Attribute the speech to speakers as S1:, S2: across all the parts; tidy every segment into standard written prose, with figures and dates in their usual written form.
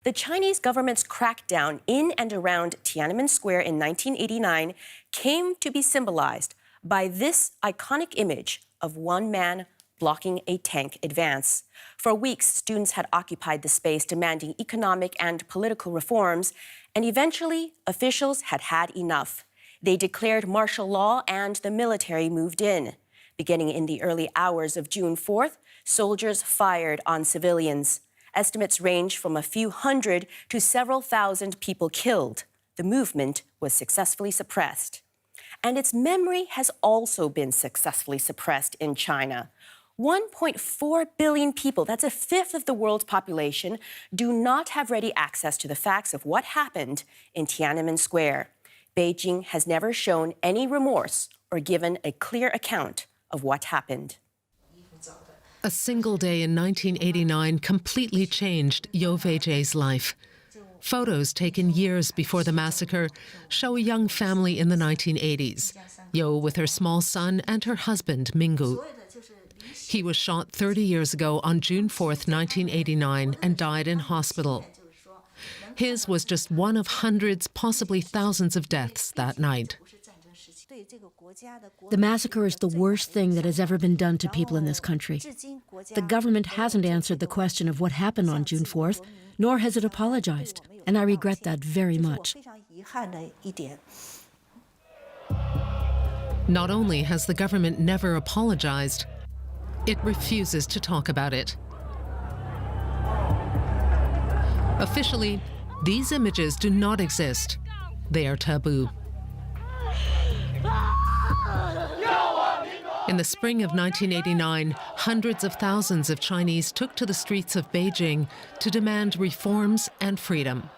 S1: The Chinese government's crackdown in and around Tiananmen Square in 1989 came to be symbolized by this iconic image of one man blocking a tank advance. For weeks, students had occupied the space demanding economic and political reforms, and eventually, officials had had enough. They declared martial law and the military moved in. Beginning in the early hours of June 4th, soldiers fired on civilians. Estimates range from a few hundred to several thousand people killed. The movement was successfully suppressed. And its memory has also been successfully suppressed in China. 1.4 billion people, that's a fifth of the world's population, do not have ready access to the facts of what happened in Tiananmen Square. Beijing has never shown any remorse or given a clear account of what happened.
S2: A single day in 1989 completely changed Yo Weijie's life. Photos taken years before the massacre show a young family in the 1980s, Yo with her small son and her husband, Minggu. He was shot 30 years ago on June 4th, 1989, and died in hospital. His was just one of hundreds, possibly thousands of deaths that night.
S3: The massacre is the worst thing that has ever been done to people in this country. The government hasn't answered the question of what happened on June 4th, nor has it apologized, and I regret that very much.
S2: Not only has the government never apologized, it refuses to talk about it. Officially, these images do not exist. They are taboo. In the spring of 1989, hundreds of thousands of Chinese took to the streets of Beijing to demand reforms and freedom.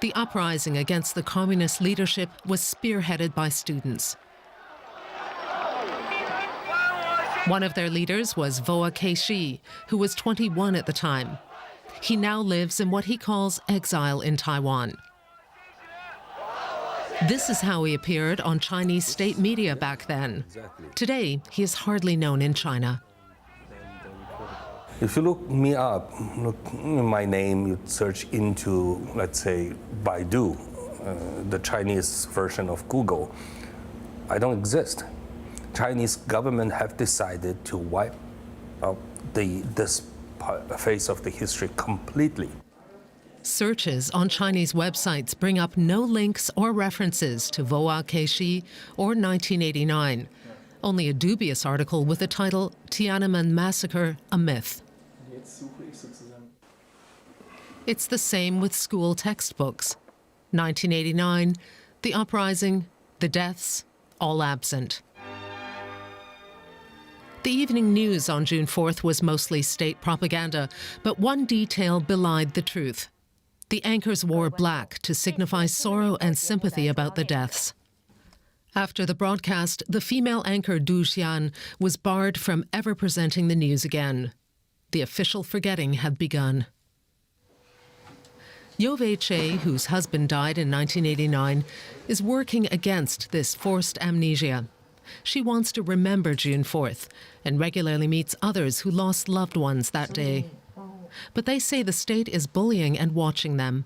S2: The uprising against the communist leadership was spearheaded by students. One of their leaders was Voa Keishi, who was 21 at the time. He now lives in what he calls exile in Taiwan. This is how he appeared on Chinese state media back then. Today, he is hardly known in China.
S4: If you look me up, look my name, you search into, let's say, Baidu, the Chinese version of Google, I don't exist. Chinese government have decided to wipe out this face of the history completely.
S2: Searches on Chinese websites bring up no links or references to Voa Keishi or 1989, only a dubious article with the title Tiananmen Massacre, a Myth. It's the same with school textbooks. 1989, the uprising, the deaths, all absent. The evening news on June 4th was mostly state propaganda, but one detail belied the truth. The anchors wore black to signify sorrow and sympathy about the deaths. After the broadcast, the female anchor Du Xian was barred from ever presenting the news again. The official forgetting had begun. Yo Weijie, whose husband died in 1989, is working against this forced amnesia. She wants to remember June 4th and regularly meets others who lost loved ones that day. But they say the state is bullying and watching them.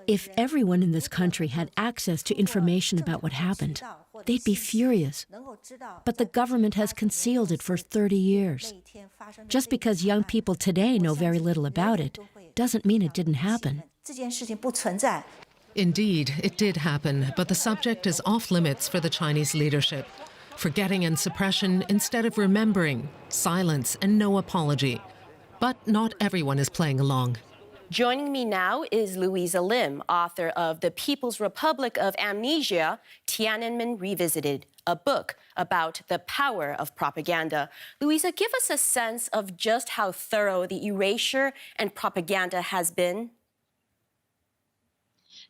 S3: If everyone in this country had access to information about what happened, they'd be furious. But the government has concealed it for 30 years. Just because young people today know very little about it doesn't mean it didn't happen.
S2: Indeed, it did happen, but the subject is off limits for the Chinese leadership. Forgetting and suppression instead of remembering, silence and no apology. But not everyone is playing along.
S1: Joining me now is Louisa Lim, author of The People's Republic of Amnesia, Tiananmen Revisited, a book about the power of propaganda. Louisa, give us a sense of just how thorough the erasure and propaganda has been.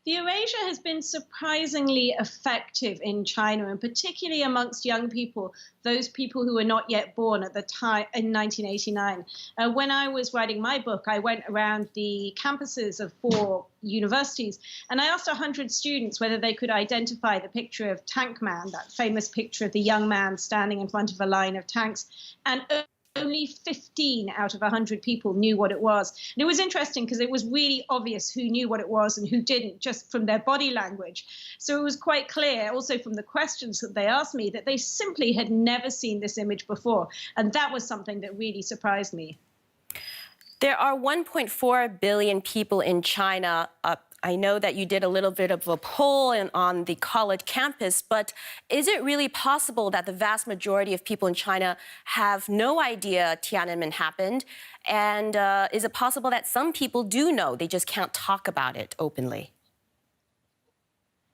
S5: The erasure has been surprisingly effective in China, and particularly amongst young people, those people who were not yet born at the time in 1989. When I was writing my book, I went around the campuses of 4 universities, and I asked 100 students whether they could identify the picture of Tank Man, that famous picture of the young man standing in front of a line of tanks. And only 15 out of 100 people knew what it was. And it was interesting because it was really obvious who knew what it was and who didn't, just from their body language. So it was quite clear, also from the questions that they asked me, that they simply had never seen this image before. And that was something that really surprised me.
S1: There are 1.4 billion people in China. I know that you did a little bit of a poll on the college campus, but is it really possible that the vast majority of people in China have no idea Tiananmen happened? And is it possible that some people do know, they just can't talk about it openly?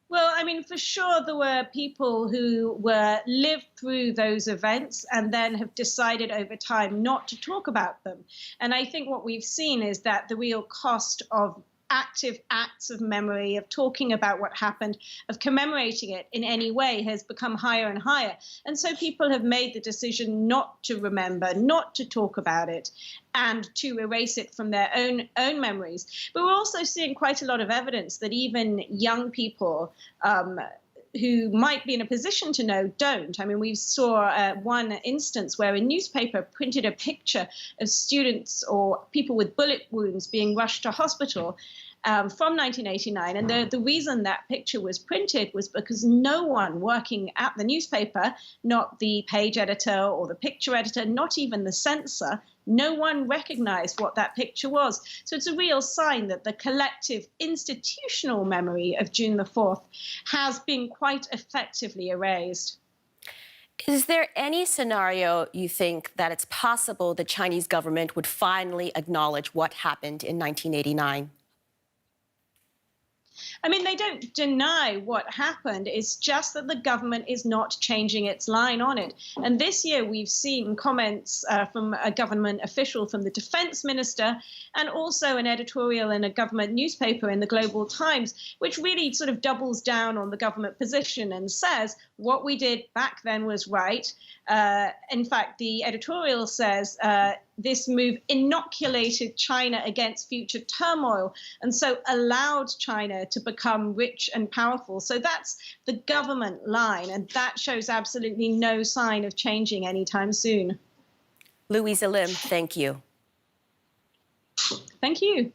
S5: Well, I mean, for sure, there were people who lived through those events and then have decided over time not to talk about them. And I think what we've seen is that the real cost of active acts of memory, of talking about what happened, of commemorating it in any way has become higher and higher. And so people have made the decision not to remember, not to talk about it, and to erase it from their own memories. But we're also seeing quite a lot of evidence that even young people who might be in a position to know don't. I mean, we saw one instance where a newspaper printed a picture of students or people with bullet wounds being rushed to hospital from 1989. And the reason that picture was printed was because no one working at the newspaper, not the page editor or the picture editor, not even the censor, no one recognized what that picture was. So it's a real sign that the collective institutional memory of June the 4th has been quite effectively erased.
S1: Is there any scenario you think that it's possible the Chinese government would finally acknowledge what happened in 1989?
S5: I mean, they don't deny what happened. It's just that the government is not changing its line on it. And this year we've seen comments from a government official, from the defense minister, and also an editorial in a government newspaper in the Global Times, which really sort of doubles down on the government position and says what we did back then was right. In fact, the editorial says this move inoculated China against future turmoil and so allowed China to become rich and powerful. So that's the government line, and that shows absolutely no sign of changing anytime soon.
S1: Louisa Lim, thank you.
S5: Thank you.